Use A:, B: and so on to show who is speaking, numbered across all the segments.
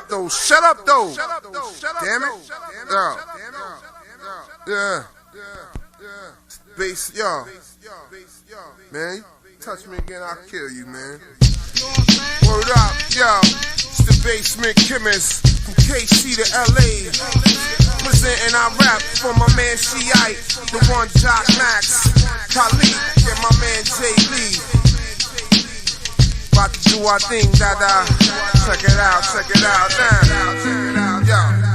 A: up though. Shut up though. Damn it. Yeah. Bass, yo. Man, you touch me again, I'll kill you, man. Word up, yo. It's the Basement Khemist from KC to LA. Presenting our rap for my man Shi'Ite, the one Joc Max, Khaliq, and my man J Lee. About to do our thing, dada. Check it out, now. Yo.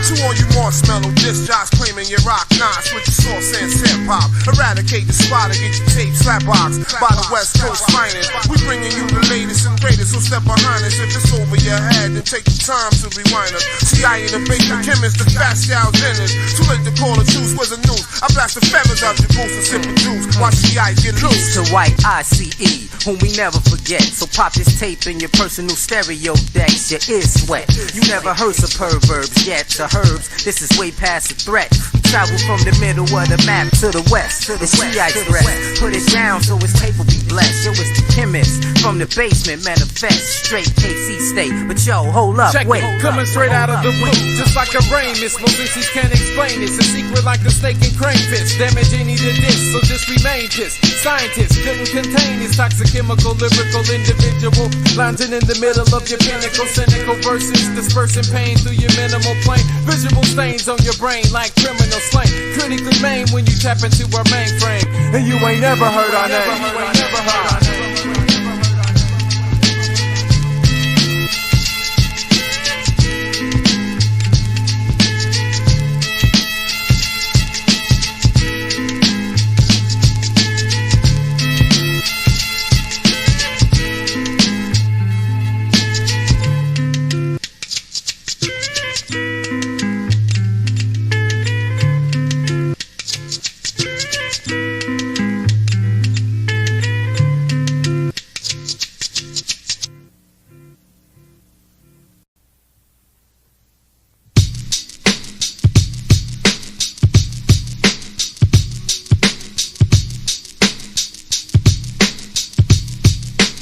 A: To all you marshmallow disc jocks claiming you rock, nah, switch your sauce and hip-hop. Eradicate the spot and get your tape slap box by the West Coast finest. We bringing you the latest and greatest, so step behind us. If it's over your head, then take the time to rewind us. Shi'Ite and the Basement Khemist, the fast styles in us. Too late to call a truce, was a noose. I blast the feathers out your boots and sip the juice. Watch Shi'Ite get loose.
B: To white ICE, whom we never forget. So pop this tape in your personal stereo decks. Your ears sweat. You never heard superb verbs yet. The herbs, this is way past a threat. Travel from the middle of the map to the west. The Shi'Ite's rest. Put it down so his tape will be blessed. Yo, it's the Khemist from the basement, manifest. Straight KC state. But yo, hold up,
C: check
B: wait.
C: It, coming straight out of the blue, just like a rain miss. Most MCs can't explain this. A secret like the snake and crane fist. Damage any to this, so just remain pissed. Scientists couldn't contain this toxic chemical, lyrical individual. Lounging in the middle of your pinnacle, cynical verses. Dispersing pain through your minimal plane. Visual stains on your brain like criminal slang. Critically main when you tap into our mainframe. And you ain't never heard our name.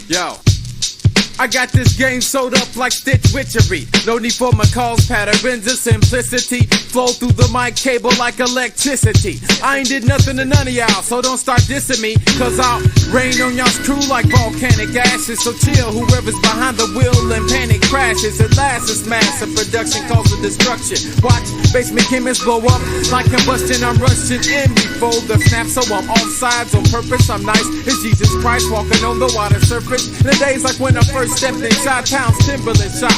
C: Yo, I got this game sewed up like Stitch Witchery. No need for McCall's patterns of simplicity. Flow through the mic cable like electricity. I ain't did nothing to none of y'all, so don't start dissing me. Cause I'll rain on y'all's crew like volcanic ashes. So chill, whoever's behind the wheel and panic crashes. At last it's massive production causes destruction. Watch Basement Khemist blow up like combustion. I'm rushing in before the snap, so I'm off sides on purpose. I'm nice as Jesus Christ walking on the water surface. In the days like when I first stepped inside town's Timberland shop.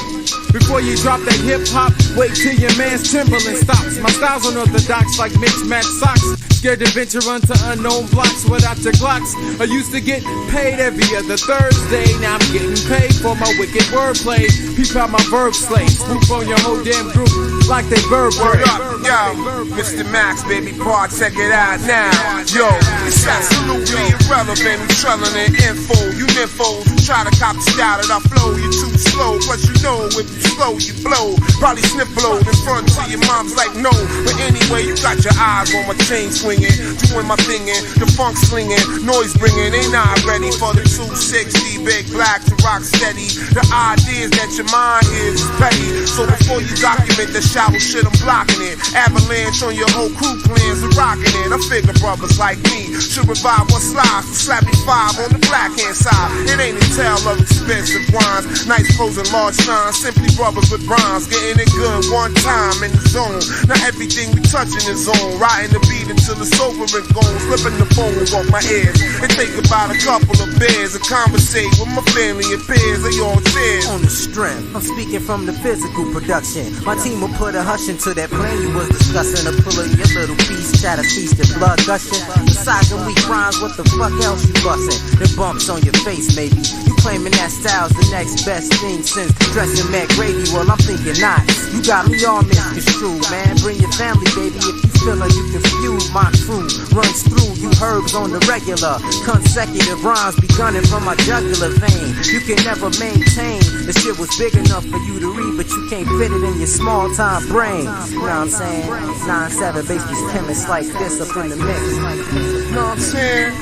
C: Before you drop that hip-hop, wait till your man's Timberland stops. My style's unorthodox like mixed match socks. Scared to venture onto unknown blocks without your Glocks. I used to get paid every other Thursday. Now I'm getting paid for my wicked wordplay. Peep out my verb slate. Swoop on your whole damn group like they verb
A: word up, yo, Mr. Max, baby, part, check it out now. Yo, it's absolutely irrelevant. I'm trailing in info. You nymphos who try to copy style that I flow. You too slow, but you know if you slow, you blow. Probably snip blow in front to your mom's like no. But anyway, you got your eyes on my chain swinging, doing my thingin', the funk slinging, noise bringing. They not ready for the 260, big black to rock steady. The idea is that your mind is petty. So before you document the shallow shit, I'm blocking it. Avalanche on your whole crew plans and rocking it. I figure brothers like me should revive what's live. So slap me 5 on the black hand side. It ain't a tale of expensive wines, nice clothes and large signs. Simply brothers with rhymes, getting it good one time in the zone. Now everything we touching is on. Riding the beat until it's over and gone. Flipping the phone off my ears and think about a couple of beers and conversate with my family and peers. They all cheers.
B: On the strength, I'm speaking from the physical production. My team will put a hush into that plan you was discussing. A pull of your little piece, chatter feast and blood gushing. Besides the weak rhymes, what the fuck else you bustin'? The bumps on your face, maybe. You claiming that style's the next best thing since dressing Mac Grady. Well, I'm thinking not. You got me all misconstrued, man. Bring your family, baby, if you feelin' you confused. My crew runs through you herbs on the regular. Consecutive rhymes be gunning from my jugular vein. You can never maintain. The shit was big enough for you to read, but you can't fit it in your small time brain. You know what I'm saying? 9-7 Basement Khemist like this up in the mix.
A: You know what I'm saying?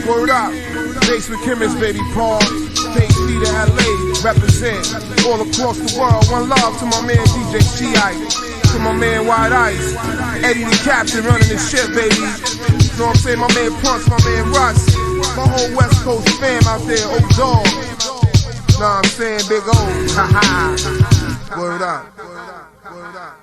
A: Word up. Basement Khemist, baby, pause. PhD to L.A. represent all across the world. One love to my man DJ Shi'Ite, to my man White Ice, Eddie the Captain running the ship, baby. You know what I'm saying? My man Punch, my man Russ, my whole West Coast fam out there, old dog. Know what I'm saying? Big O. Ha ha. Word up. Word up.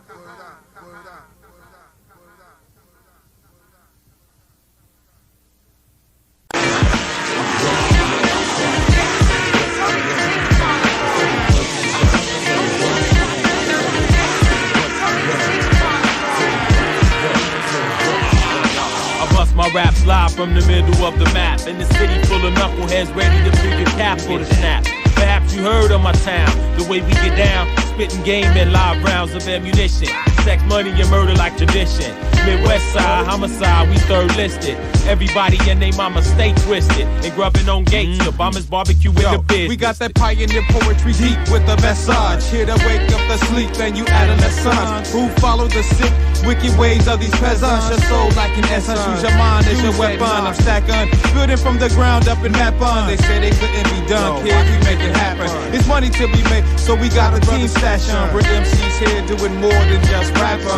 D: My raps live from the middle of the map, in the city full of knuckleheads ready to figure cap for the snap. Perhaps you heard of my town, the way we get down, spitting game and live rounds of ammunition. Sex, money, and murder like tradition. Midwest side, homicide, we third listed. Everybody and they mama stay twisted and grubbing on gates. The bombers barbecue with the biz.
E: We got that pioneer poetry deep with the message. Here to wake up the sleep and you adolescents who follow the sick, wicked ways of these peasants. Your soul like an essence, use your mind as your weapon. I'm stacking, building from the ground up in that bun. They say they couldn't be done, kid, we make it happen. It's money to be made, so we got a team stash on. We're MCs here doing more than just rapping.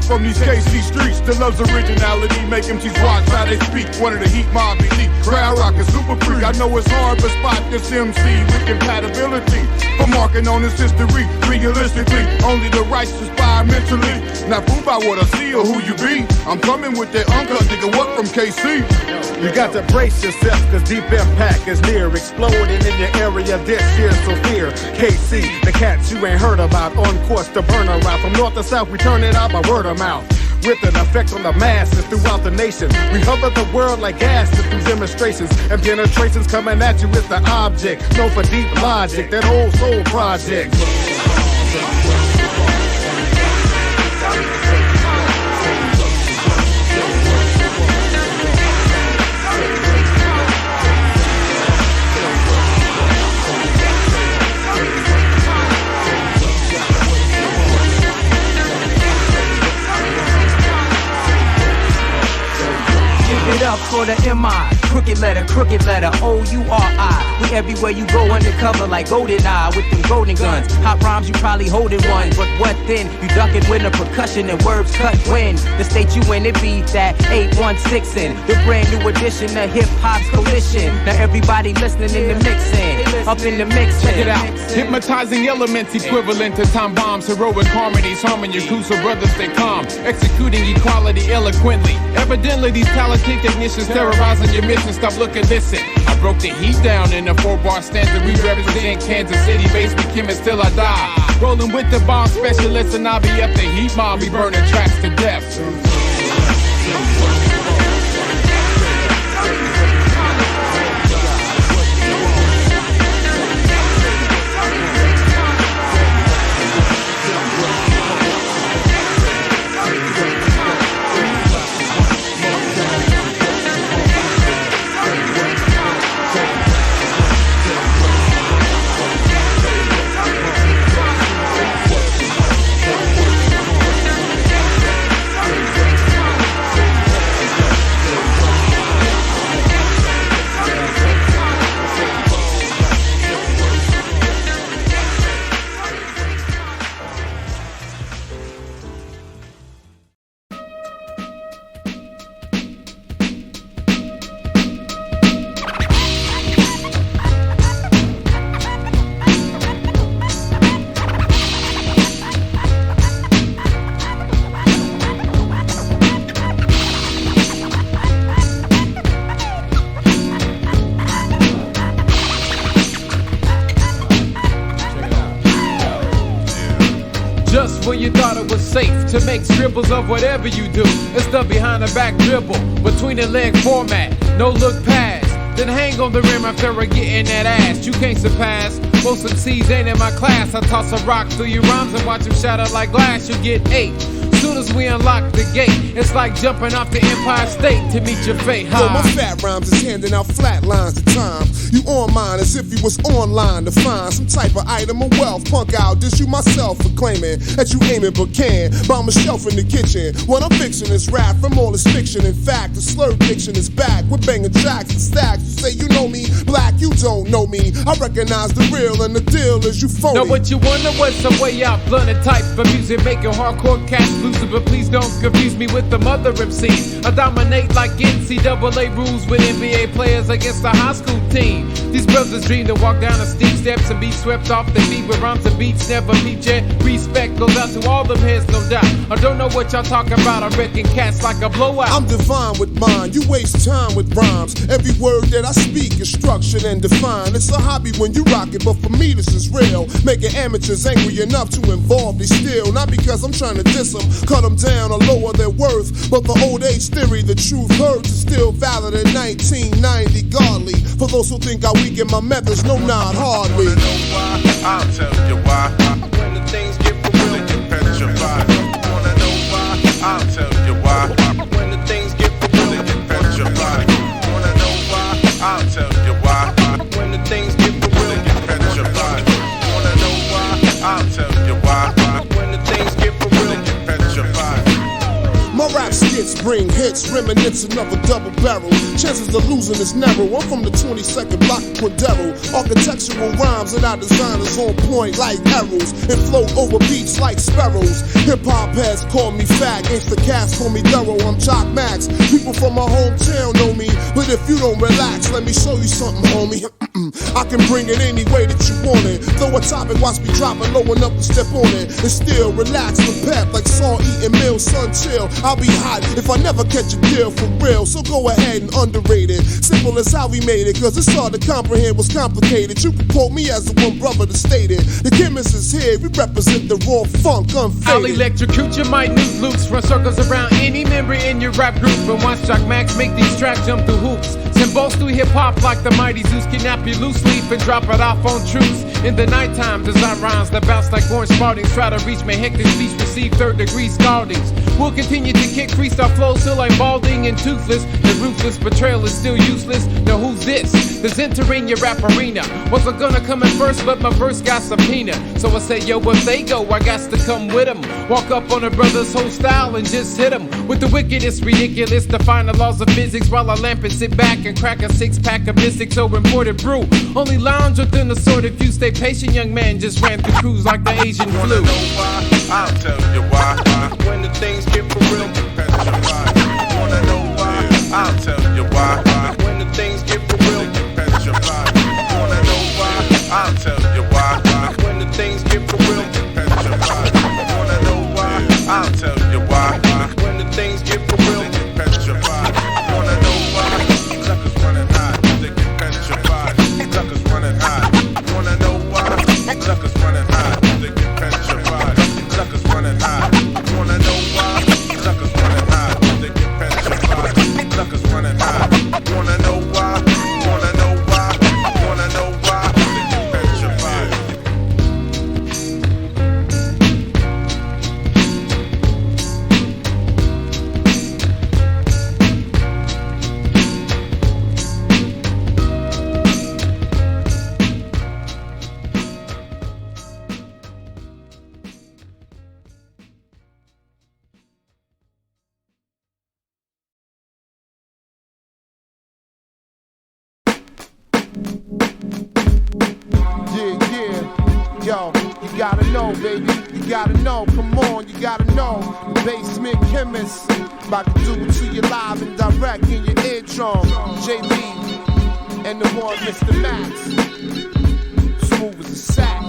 F: From these KC streets, that loves originality, make MCs watch how they speak. One of the heat mob elite, crowd rockin' super freak. I know it's hard, but spot this MC with compatibility. For marking on his history, realistically, only the righteous inspire mentally. Not fooled by what I see or who you be. I'm coming with that uncut nigga, what from KC?
G: You got to brace yourself, cause deep impact is near. Exploding in your area this year, so fear KC, the cats you ain't heard about, on course to burn a route. From north to south, we turn it out by word of mouth. With an effect on the masses throughout the nation. We hover the world like gases through demonstrations. And penetrations coming at you with the object. Known for deep logic, that old soul project.
B: Up for the M.I. Crooked letter, O-U-R-I. We everywhere you go undercover like Golden Eye with them golden guns. Hot rhymes, you probably holding one, but what then? You ducking when the percussion and words cut when the state you in, it be that 816 the brand new edition of hip-hop's coalition. Now everybody listening in the mixing, up in the mix.
C: Check it out. Hypnotizing elements equivalent to time bombs, heroic harmonies, harming your crew so brothers stay calm. Executing equality eloquently. Evidently these talented technicians terrorizing your mission. Stop, look, and listen. I broke the heat down in a 4-bar stanza. We represent Kansas City, Basement Khemist till I die. Rolling with the bomb specialists and I'll be up the heat mob. We burning tracks to death. Just when you thought it was safe to make scribbles of whatever you do, it's the behind the back dribble, between the leg format, no look pass, then hang on the rim after getting that ass. You can't surpass Most MCs ain't in my class. I toss a rock through your rhymes and watch them shatter like glass. You get 8. Soon as we unlock the gate, it's like jumping off the Empire State to meet your fate.
A: Yo, my fat rhymes is handing out flat lines at times. You on mine as if you was online to find some type of item of wealth. Punk out, diss you myself for claiming that you aiming but can. Bomb a shelf in the kitchen. What I'm fixing is rap from all this fiction. In fact, the slurred diction is back. We're banging tracks and stacks. You say you know me, black, you don't know me. I recognize the real and the deal is you phony.
C: Now what you wonder what's the way out, blunt and type for music, making hardcore cats losing, but please don't confuse me with the mother MCs. I dominate like NCAA rules with NBA players against the high school team. These brothers dream to walk down the steep steps and be swept off the feet with rhymes and beats never peep yet. Respect goes out to all them heads, no doubt. I don't know what y'all talking about, I'm wrecking cats like a blowout.
A: I'm divine with mine, you waste time with rhymes. Every word that I speak is structured and defined. It's a hobby when you rock it, but for me this is real. Making amateurs angry enough to involve they still. Not because I'm trying to diss them, cut them down or lower their worth, but the old age theory, the truth heard, is still valid in 1990. Godly, for those who think I weaken my methods, no, not hardly.
H: Wanna know why? I'll tell you why. When the things get for real, they get petrified. Wanna know why? I'll tell you why. When the things get for real, they get petrified. Wanna know why? I'll tell you why. When the things get for real, they get petrified. Wanna know why? I'll tell you why. When the things get for real, they get petrified.
A: My rap skits bring hits, reminiscent of a double barrel. Chances of losing is narrow. I'm from the 22nd block of Cordero. Architectural rhymes and our designers on point like arrows and float over beats like sparrows. Hip-hop heads call me fat, gangsta cats call me thorough. I'm Joc Max. People from my hometown know me, but if you don't relax, let me show you something, homie. I can bring it any way that you want it. Throw a topic, watch me drop it low enough to step on it, and still relax with pep like Saul eating meal, son chill. I'll be hot if I never catch a deal for real, so go ahead and underrate it. Simple as how we made it, cause it's hard to comprehend what's complicated. You can quote me as the one brother that stated, the chemist is here, we represent the raw funk unfaded.
C: I'll electrocute your minute loops, run circles around any member in your rap group, and watch Joc Max make these tracks jump through hoops. Send bolts through hip-hop like the mighty Zeus, kidnap you loose leaf and drop it off on troops. In the nighttime, design rhymes that bounce like orange spartings, try to reach my hectic speech, receive third-degree scaldings. We'll continue to kick freestyle flows till I'm balding and toothless. The ruthless betrayal is still useless. Now who's this? That's entering your rap arena. Wasn't gonna come in first, but my verse got subpoena. So I said, yo, if they go, I got to come with them. Walk up on a brother's whole style and just hit them. With the wickedest, ridiculous, define the laws of physics while I lamp and sit back and crack a 6-pack of Mystic, so imported brew. Only lounge within the sort if you stay patient, young man just ran through crews like the Asian flu.
H: Wanna know why? I'll tell you why. When the things get for real, petrified. Wanna know why? I'll tell you why. When the things get for real, petrified. Wanna know why? I'll tell you why. When the things get for real, petrified. Wanna know why? I'll tell you why. When the things get for real, petrified. Wanna know why? Suckers running high, they get petrified. Suckers running high. Wanna know why? Suckers running high, they get petrified. Suckers running high. Wanna know why? Suckers running high, they get petrified. Suckers running high. Wanna know why? Wanna know why? Wanna know why? They get petrified.
A: Yo, you gotta know, baby, you gotta know, come on, you gotta know. Basement Khemist, about to do it to you live and direct in your eardrum. J Lee and the one Mr. Max, smooth as a sack.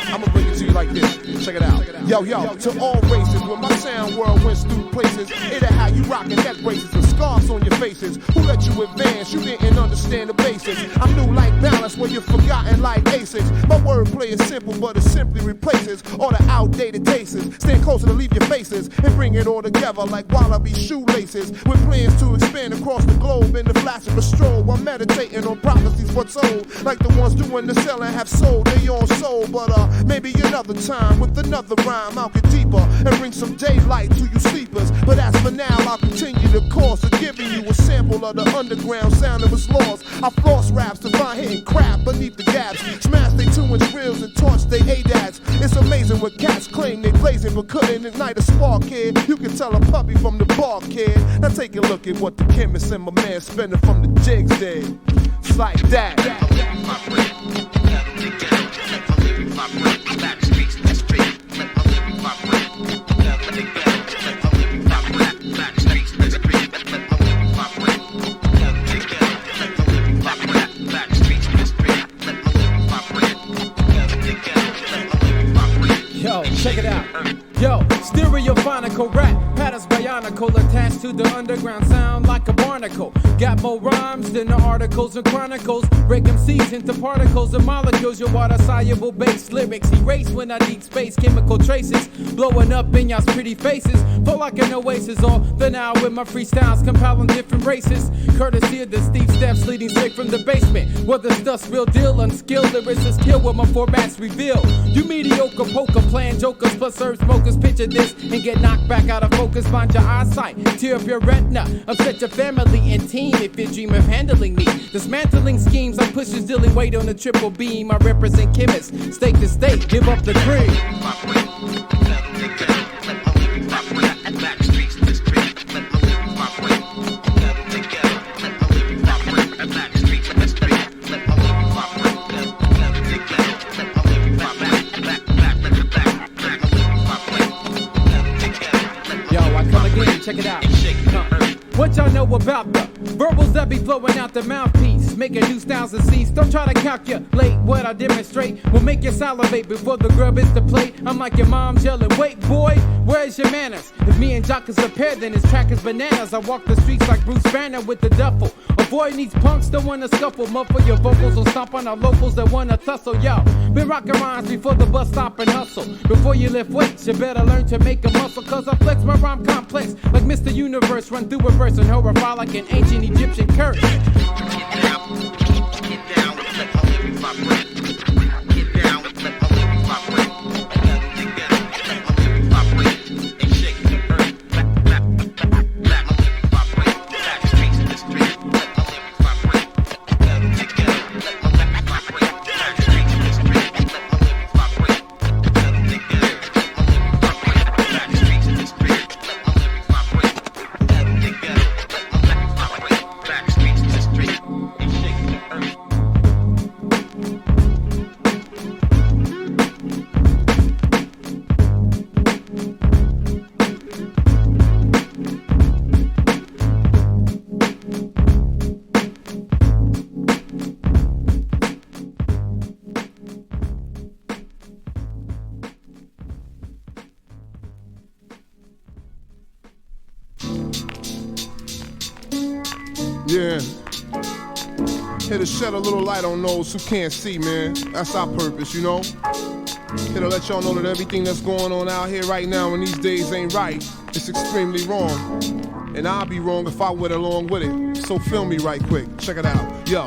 A: I'ma bring it to you like this. Check it out. Yo, to all races, when my sound world went through places, it'll have you rocking neck braces and scars on your faces. Who let you advance? You didn't understand the basics. I'm new like balance when you're forgotten like ASICs. My wordplay is simple, but it simply replaces all the outdated tastes. Stand closer to leave your faces and bring it all together like wallaby shoelaces. With plans to expand across the globe in the flash of a stroll while meditating on prophecies foretold. Like the ones doing the selling have sold they own soul. But maybe another time with another rhyme I'll get deeper and bring some daylight to you sleepers. But as for now, I'll continue the course of giving you a sample of the underground sound of its laws. I floss raps to find hidden crap beneath the gaps. Smash they 2-inch reels and torch they ADATs. It's amazing what cats claim they blazing but couldn't ignite a spark, kid. You can tell a puppy from the bar, kid. Now take a look at what the chemist and my man spending from the jigs did. It's like that.
C: Yo, check it out. Yo, stereophonical rap, patterns bionical, attached to the underground sound like a barnacle. Got more rhymes than the articles and chronicles. Break MCs into particles and molecules. Your water soluble base lyrics erase when I need space. Chemical traces blowing up in y'all's pretty faces. Flow like an oasis all the now with my freestyles compiling different races. Courtesy of the steep steps leading straight from the basement. Where the stuff's real deal, unskilled lyricists kill with my formats reveal. You mediocre poker playing jokers plus herb smokers. Picture this and get knocked back out of focus. Find your eyesight, tear up your retina. Upset your family and team if you dream of handling me. Dismantling schemes like pushers dealing weight on a triple beam. I represent chemists, state to state, give up the cream. Check it out. What y'all know about the verbals that be flowing out the mouthpiece? Making new styles and seeds. Don't try to calculate what I demonstrate. Will make you salivate before the grub is the plate. I'm like your mom yelling, wait boy, where's your manners? If me and Joc is a pair, then his track is bananas. I walk the streets like Bruce Banner with the duffel. Avoid these punks that wanna scuffle. Muffle your vocals or stomp on our locals that wanna tussle. Yo, been rocking rhymes before the bus stop and hustle. Before you lift weights, you better learn to make a muscle. Cause I flex my rhyme complex like Mr. Universe. Run through a verse and horrify like an ancient Egyptian curse.
A: Yeah. Here to shed a little light on those who can't see, man. That's our purpose, you know? Here to let y'all know that everything that's going on out here right now in these days ain't right. It's extremely wrong. And I'll be wrong if I went along with it. So feel me right quick, check it out. Yo,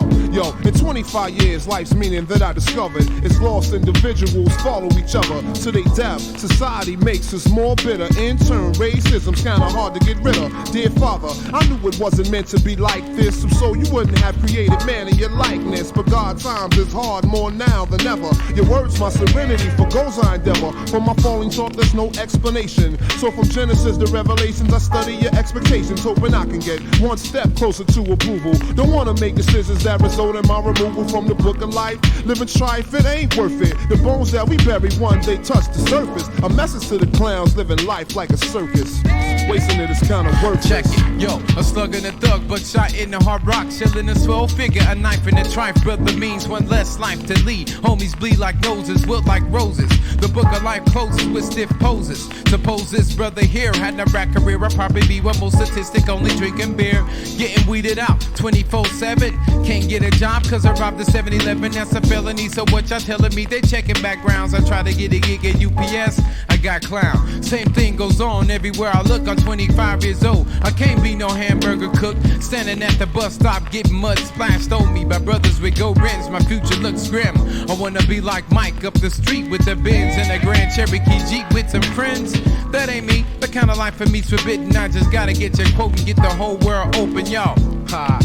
A: in 25 years, life's meaning that I discovered is lost individuals follow each other to their death. Society makes us more bitter. In turn, racism's kinda hard to get rid of. Dear Father, I knew it wasn't meant to be like this, so you wouldn't have created man in your likeness. But God's times is hard more now than ever. Your words, my serenity, for goals I endeavor. For my falling short, there's no explanation. So from Genesis to Revelations, I study your expectations, hoping I can get one step closer to approval. Don't wanna make decisions that result in my removal from the book of life. Living strife, it ain't worth it. The bones that we bury one day touch the surface. A message to the clowns living life like a circus.
F: wasting it is kinda worthless.
E: Check it, yo, a slug and a thug, but shot in the hard rock, chillin' a swell figure, a knife in a triumph, brother means one less life to lead. Homies bleed like noses, wilt like roses. The book of life closes with stiff poses. Suppose this brother here had a rap career, I'd probably be one more statistic, only drinking beer, getting weeded out 24/7. Can't get a job cause I robbed the 7-Eleven, that's a felony. So what y'all telling me? They checking backgrounds. I try to get a gig at UPS, I got clown. Same thing goes on everywhere I look. I'm 25 years old, I can't be no hamburger cook. Standing at the bus stop getting mud splashed on me by brothers with gold rims. My future looks grim. I wanna be like Mike up the street with the Benz and a Grand Cherokee Jeep with some friends. That ain't me, the kind of life for me's forbidden. I just gotta get your quote and get the whole world open, y'all. Ha.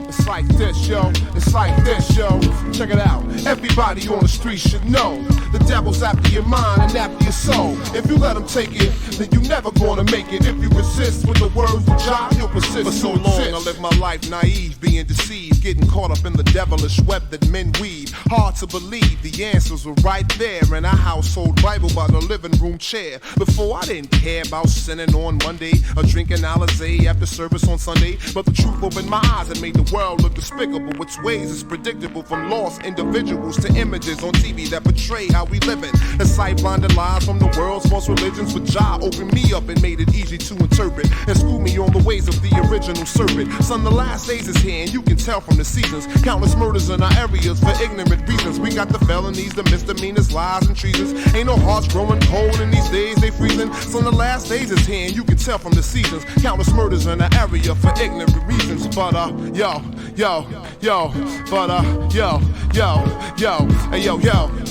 A: It's like this, yo. It's like this, yo. Check it out. Everybody on the street should know the devil's after your mind and after your soul. If you let him take it, then you never gonna make it. If you resist with the words of Jah, you'll persist. For so long, I lived my life naive, being deceived, getting caught up in the devilish web that men weave. Hard to believe the answers were right there in our household Bible by the living room chair. Before I didn't care about sinning on Monday or drinking Alizé after service on Sunday, but the truth opened my eyes and made the world look despicable. Its ways is predictable, from lost individuals to images on TV that portray how we living. The sight blinded lies from the world's false religions, but Jah opened me up and made it easy to interpret and school me on the ways of the original serpent. Son, the last days is here and you can tell from the seasons. Countless murders in our areas for ignorant reasons. We got the felonies, the misdemeanors, lies and treasons. Ain't no hearts growing cold in these days, they freezing. Son, the last days is here and you can tell from the seasons. Countless murders in our area for ignorant reasons. But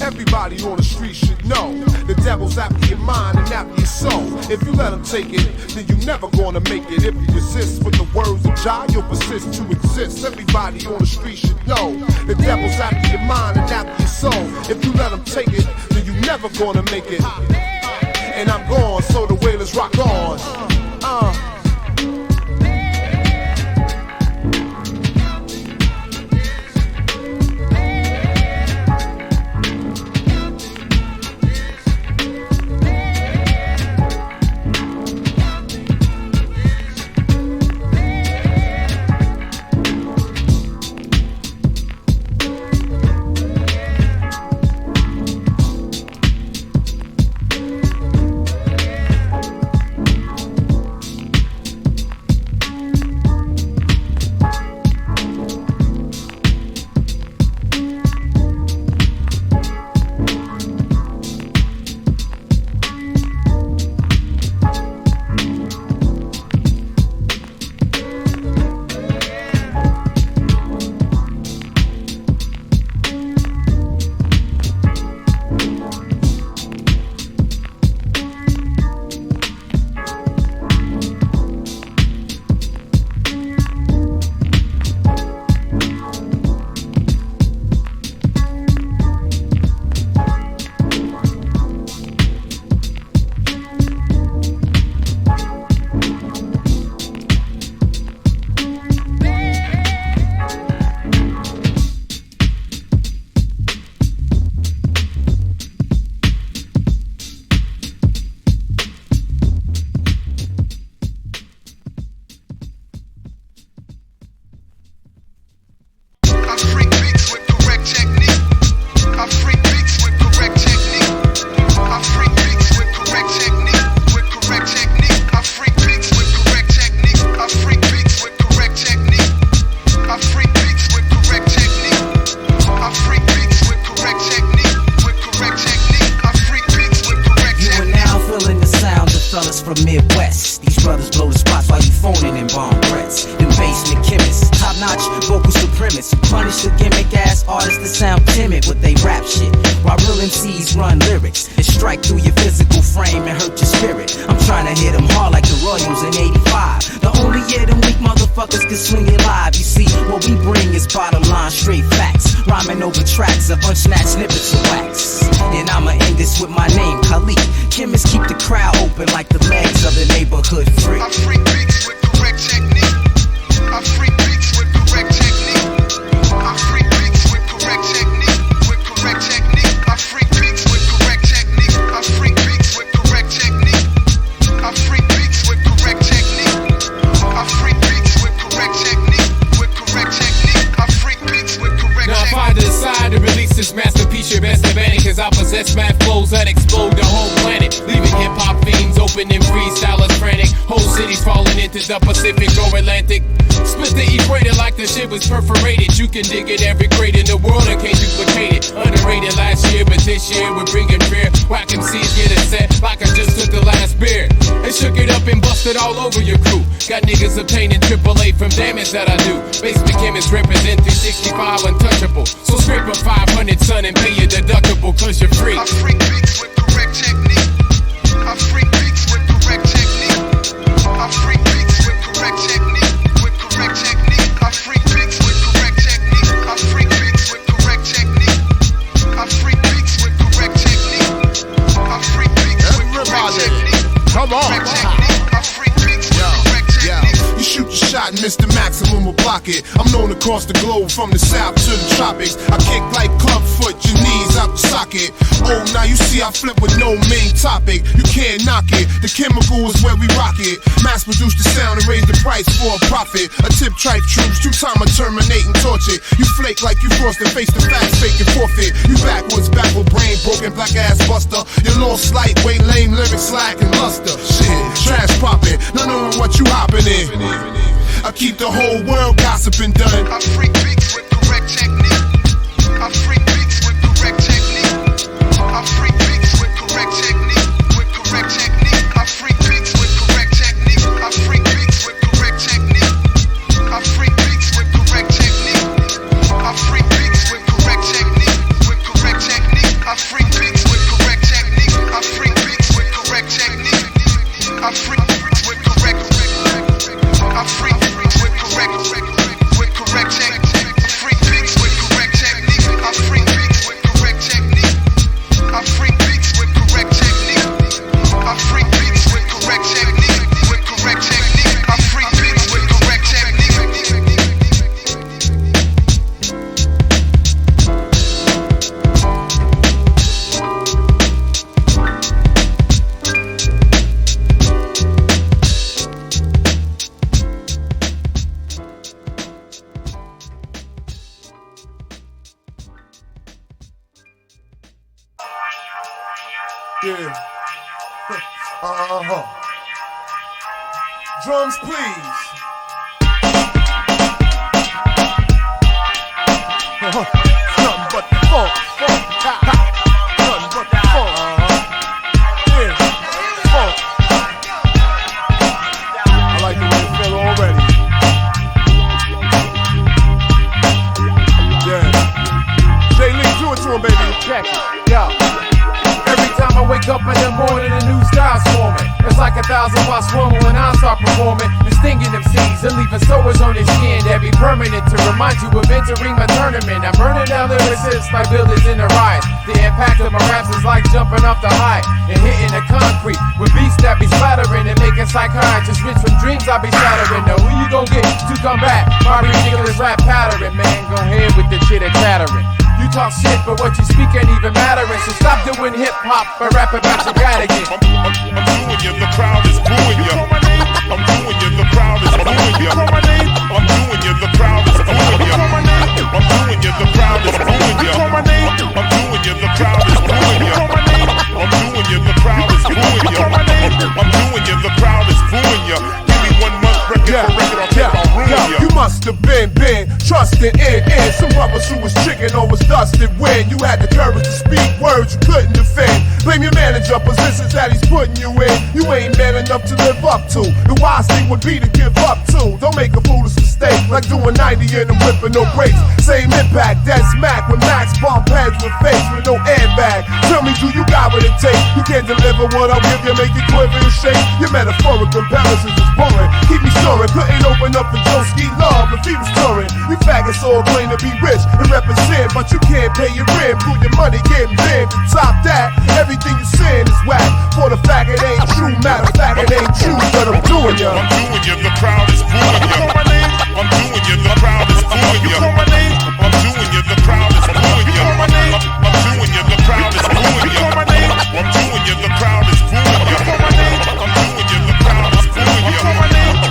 A: everybody on the street should know the devil's after your mind and after your soul. If you let him take it, then you never gonna make it. If you resist with the words of Jah, you'll persist to exist. Everybody on the street should know the devil's after your mind and after your soul. If you let him take it, then you never gonna make it. And I'm gone, so the wailers rock on.
I: Freak sun explode the whole planet, leaving hip-hop fiends open and freestylers frantic. Whole cities falling into the Pacific or Atlantic. Split the equator like the shit was perforated. You can dig it every crate in the world and can't duplicate it. Underrated last year, but this year we're bringing fear. Whack MCs get a set like I just took the last beer. They shook it up and busted all over your crew. Got niggas obtaining AAA from damage that I do. Basement Khemist represent 365 untouchable. So scrape up 500, son, and pay your deductible, cause you're free.
J: I freak beats with correct technique. I freak beats with correct technique. I freak beats with correct technique. With correct technique. I freak beats with correct technique. I freak beats with correct technique. I freak beats with correct technique. I freak beats with correct technique.
F: Come on.
J: Correct technique. I freak beats with correct technique.
A: You shoot your shot and miss the maximum will block it. I'm known across the globe from the south to the tropics. I kick like clubfoot, your knees out the socket. Oh, now you see I flip with no main topic. You can't knock it, the chemical is where we rock it. Mass produce the sound and raise the price for a profit. A tip tripe troops, 2 time I terminate and torch it. You flake like you forced to face the facts, fake and forfeit. You backwards, backward brain, broken black ass buster. You lost lightweight, lame lyrics, slack and luster. Shit, trash popping, not knowing what you hopping in. I keep the whole world gossiping done.
J: I freak beats with correct technique. I freak beats with correct technique. I freak beats with correct technique. With correct technique. I freak beats with correct technique. I freak beats with correct technique. I freak beats with correct technique. I freak beats with correct technique. With correct technique. I freak beats with correct technique. I freak beats with correct technique. I freak beats with correct. I freak beats with correct. With correct technique. I freak beats with correct technique. I freak beats with correct technique. I freak beats with correct technique. I freak beats with correct technique. With correct technique. I freak beats with correct technique.
A: Yeah. Drums, please. Nothing but the funk. Nothing but the funk. Yeah. Funk. I like the way it feel already. Yeah. J Lee, do it to him, baby. Check it.
C: Yo. Every time I wake up in the morning, a new style's forming. It's like 1,000 watts swarming when I start performing. And stinging them seeds and leaving sores on his skin that be permanent to remind you of entering my tournament. I'm burning down lyricists like buildings in a riot. The impact of my raps is like jumping off the height and hitting the concrete with beats that be splattering and making psychiatrists rich from dreams I be shattering. Now who you gon' get to come back? My ridiculous rap pattern, man. Go ahead with the chitter chattering. You talk shit, but what you speak ain't even mattering. So stop doing hip-hop and rap about your Vatican.
H: I'm doing you, the crowd is booing you. I'm doing you, the crowd is booing you. I'm doing you, the crowd is booing you. I'm doing you, the crowd is booing you. I'm doing you, the crowd is booing you. I'm doing you, the crowd is booing you. I'm doing you, the crowd is booing you. Give me 1 month record for record, I'll take I'll ruin you.
A: You must have been trusting in some brothers who was chicken or was dusted when you had the courage to speak words you couldn't defend. Blame your manager positions that he's putting you in. You ain't man enough to live up to. The wise thing would be to give up to. Don't make a foolish mistake like doing 90 in a whip and no brakes. Same impact, dead smack with max bomb pads with face with no airbag. Tell me, do you got what it takes? You can't deliver what I'll give you, make it quiver and shake. Your metaphoric comparisons is boring. Keep me snoring, couldn't open up for Joski Love if he was touring. You faggots all claim to be rich and represent, but you can't pay your rent. Prove your money getting bent. Top that, everything you saying is whack. For the fact it ain't true, matter of fact it ain't true, but I'm doing ya.
H: I'm doing you, the crowd is booing you. I'm doing you, the crowd is booing you. I'm doing you, the crowd is booing you. I'm doing you, the crowd is booing you. I'm doing you, the crowd is booing you. I'm doing you, the crowd is booing you.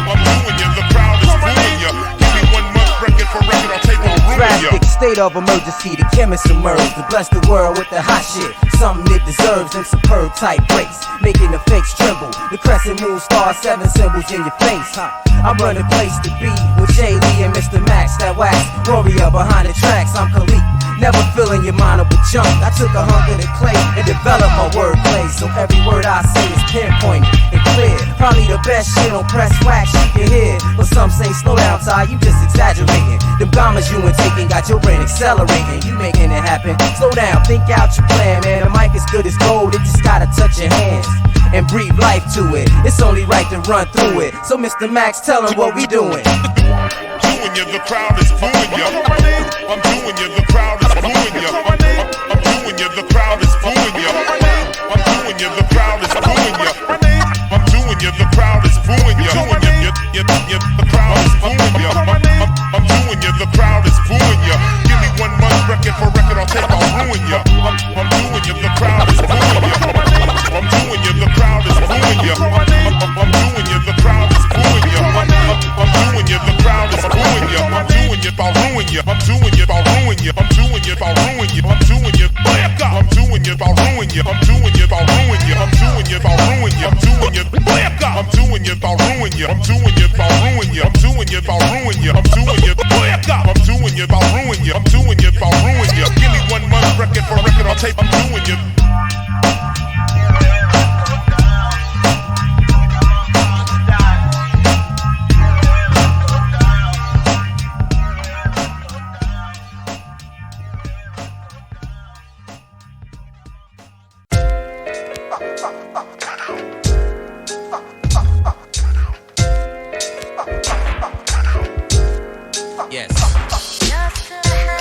H: I'm doing you, the crowd is booing you. Give me 1 month record for record, I'll take I'll ruin you.
B: Stay state of emergency, the chemist emerged to bless the world with the hot shit. Something it deserves, them superb type breaks, making the fakes tremble. The crescent moon star, 7 symbols in your face. I'm running place to be with J Lee and Mr. Max, that wax warrior behind the tracks. I'm Khaliq, never filling your mind up with junk. I took a hunk of the clay and developed my wordplay, so every word I say is pinpointed and clear. Probably the best shit on press wax you can hear, but some say slow down, Ty, you just exaggerating. Them gammas you ain't taking got your brain accelerating. You making it happen. Slow down, think out your plan, man. The mic is good as gold, it just gotta touch your hands and breathe life to it. It's only right to run through it. So Mr. Max, tell him what we doing.
H: Doing you, the crowd is booing you. I'm doing you, the crowd is booing you. I'm doing you, the crowd is booing you. I'm doing you, the crowd is booing you. I'm doing you, the crowd is booing you. The crowd is booing you. I'm doing you, the crowd is booing you. Give me 1 month record for record, I'll take, I'll ruin you. I'm doing you, the crowd is booing you. I'm doing you, the crowd is booing you. I'm doing you, the crowd is booing you. I'm doing you, the crowd is booing you. I'm doing you, I'll ruin you. I'm doing you, I'll ruin you. I'm doing you, I'll ruin you. I'm doing you, I'm doing you, I'll ruin you. I'm doing you, I'll ruin you. I'm doing you, I'll ruin you. I'm doing you, I'm doing you, I'll ruin you. I'm doing you, I'll ruin you. I'm doing you, I'll ruin you. I'm doing you, I'm doing you, I'll ruin you. I'm doing you, I'll ruin you. Give me 1 month record for record, I'll take. I'm doing you.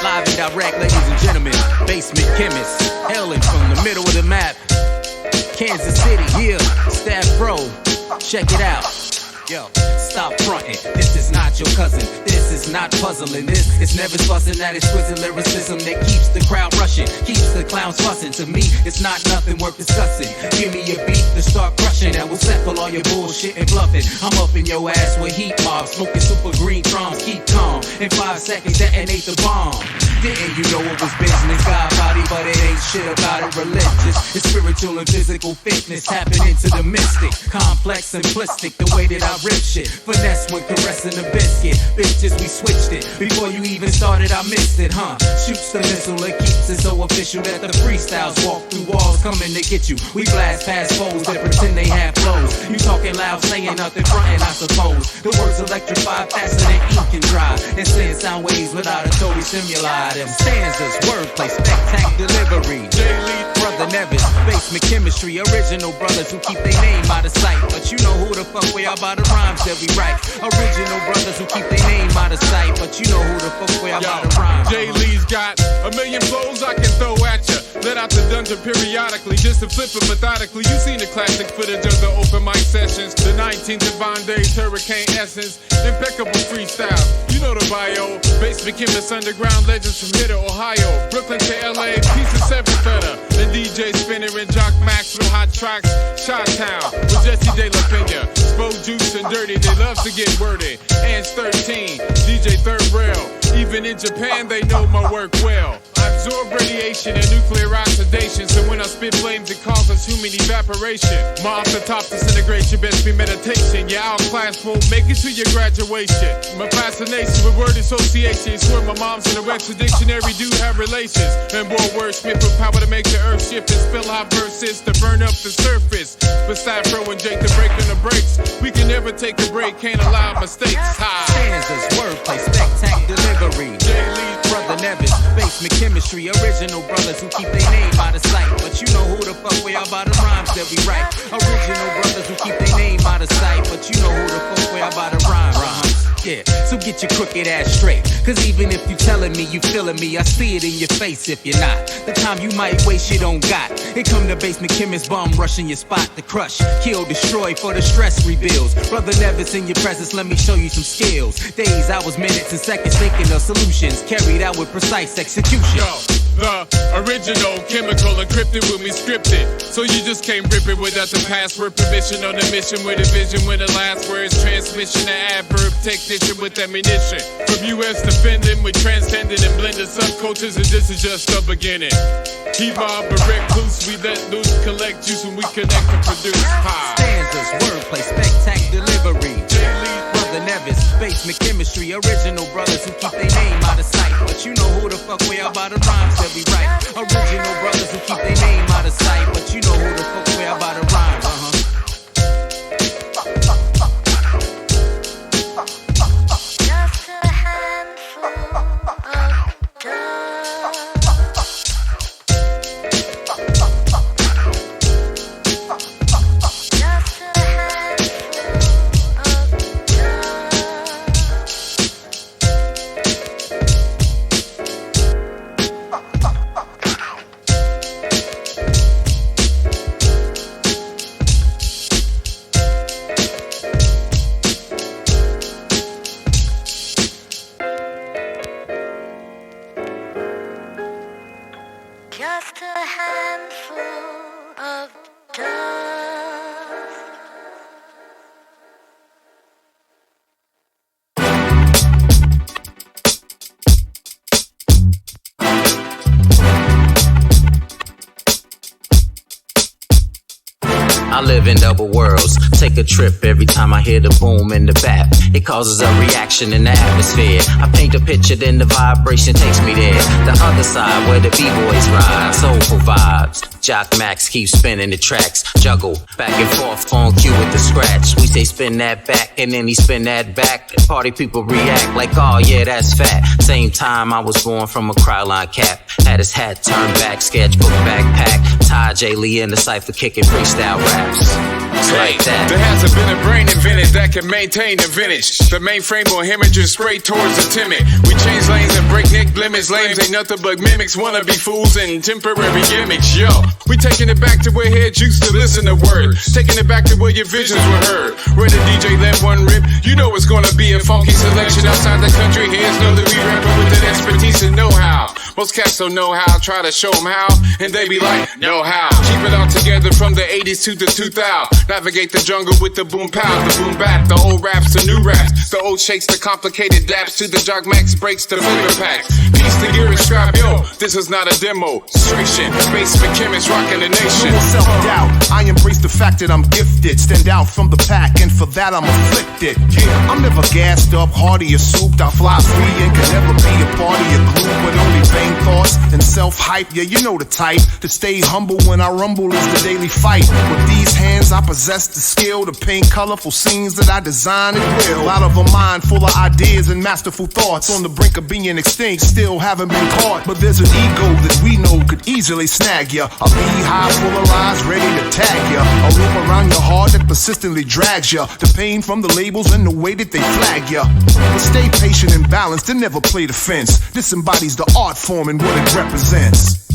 K: Live and direct, ladies and gentlemen, Basement Khemist, hailing from the middle of the map, Kansas City, yeah, Staff Bro, check it out. Yo, stop frontin', this is not your cousin, this is not puzzling, this is never fussing, that exquisite lyricism that keeps the crowd rushing, keeps the clowns fussing. To me, it's not nothing worth discussing. Give me a beat to start crushing, that will settle all your bullshit and bluffing. I'm up in your ass with heat mobs, smoking super green drums, keep calm. In 5 seconds, detonate the bomb. Didn't you know it was business? God body, but it ain't shit about it religious. It's spiritual and physical fitness, tapping into the mystic. Complex, simplistic, the way that I rip shit. Finesse when caressing the biscuit. Bitches, we switched it. Before you even started, I missed it, huh? Shoots the missile, it keeps it so official that the freestyles walk through walls coming to get you. We blast past foes that pretend they have flows. You talking loud, saying nothing, frontin', I suppose. The words electrify faster than ink can dry. And send sound waves without authority stimuli. Them stanzas, wordplay, spectacular delivery. J Lee, Brother Neves, Basement Khemistry, original brothers who keep their name out of sight. But you know who the fuck we are by the rhymes that we write. Original brothers who keep their name out of sight. But you know who the fuck we are by the rhymes.
E: J Lee's got a million flows I can throw at ya. Let out the dungeon periodically, just to flip it methodically. You seen the classic footage of the open mic sessions, the 19th Divine Days, Hurricane Essence, impeccable freestyle. You know the bio, Basement Khemist, underground legends from here to Ohio, Brooklyn to LA, piece of 7 feta. The DJ Spinner and Joc Max with hot tracks, Chi-Town with Jesse De La Pena, Spo Juice and Dirty, they love to get wordy. Ants 13, DJ Third Rail. Even in Japan, they know my work well. I absorb radiation and nuclear oxidation, so when I spit flames, it causes human evaporation. My off the top disintegration, best be meditation. Your outclass won't make it to your graduation. My fascination with word association, swear my mom's in the Webster dictionary do have relations. And boy, wordsmith with power to make the earth shift and spill out verses to burn up the surface. Beside Bro and Jake to break on the brakes, we can never take a break, can't allow mistakes. High.
K: Stanzas, wordplay, spectacular delivery. J Lee, Brother Neves, Basement Khemistry, original brothers who keep their name out of sight. But you know who the fuck we are by the rhymes that we write. Original brothers who keep their name out of sight. But you know who the fuck we are by the rhymes. Yeah, so get your crooked ass straight. Cause even if you telling me you feeling me, I see it in your face if you're not. The time you might waste you don't got. Here come the Basement Khemist bum rushing your spot to crush, kill, destroy for the stress rebuilds. Brother Neves in your presence, let me show you some skills. Days, hours, minutes, and seconds thinking of solutions carried out with precise execution.
E: Yo.
I: The original chemical encrypted when we scripted. So you just can't rip it without the password permission. On a mission with a vision when the last word's transmission. An adverb technician with ammunition. From US to Finland with transcendent and blended subcultures, and this is just the beginning. Keep mob a recluse, we let loose, collect juice when we connect and produce.
K: Stanzas, wordplay, spectacular delivery. J Lee, Bro Neves, Basement Khemistry, original brothers who keep their name out of sight. But you know who the fuck we are by the rhymes that we write. Original brothers who keep their name out of sight. But you know who the fuck we are by the rhymes.
L: Just a handful of
K: I live in double worlds, take a trip every time I hear the boom in the bap. It causes a reaction in the atmosphere. I paint a picture, then the vibration takes me there. The other side where the B-boys ride, soulful vibes. Joc Max keeps spinning the tracks, juggle back and forth on cue with the scratch. We say spin that back and then he spin that back. Party people react like, oh yeah, that's fat. Same time I was born from a Crowline cap. Had his hat turned back, sketchbook backpack. Taha J Lee in the cypher kicking freestyle raps. Like that.
I: There hasn't been a brain invented that can maintain the vintage. The mainframe will hemorrhage straight towards the timid. We change lanes and breakneck limits. Lames ain't nothing but mimics, wanna be fools and temporary gimmicks. Yo, we taking it back to where heads used to listen to words. Taking it back to where your visions were heard. Where the DJ let one rip, you know it's gonna be a funky selection. Outside the country, heads know that we rapping with that expertise and know-how. Most cats don't know how, try to show them how, and they be like, no how. Keep it all together from the 80s to the 2000s. Navigate the jungle with the boom pow, the boom bap, the old raps, the new raps, the old shakes, the complicated daps, to the Joc Max breaks, the flavor packs. Piece the gear and strap, yo, this is not a demonstration. Basement Khemist rocking the nation.
M: No self-doubt, I embrace the fact that I'm gifted. Stand out from the pack, and for that I'm afflicted. Yeah, I'm never gassed up, hardy or souped. I fly free and can never be a part of your group, but only vain thoughts and self-hype. Yeah, you know the type. To stay humble when I rumble is the daily fight. With these hands I possess the skill to paint colorful scenes that I design at will. Out of a mind full of ideas and masterful thoughts, on the brink of being extinct, still haven't been caught. But there's an ego that we know could easily snag ya. A beehive full of lies ready to tag ya. A rope around your heart that persistently drags ya. The pain from the labels and the way that they flag ya. But stay patient and balanced and never play the fence. This embodies the art form and what it represents.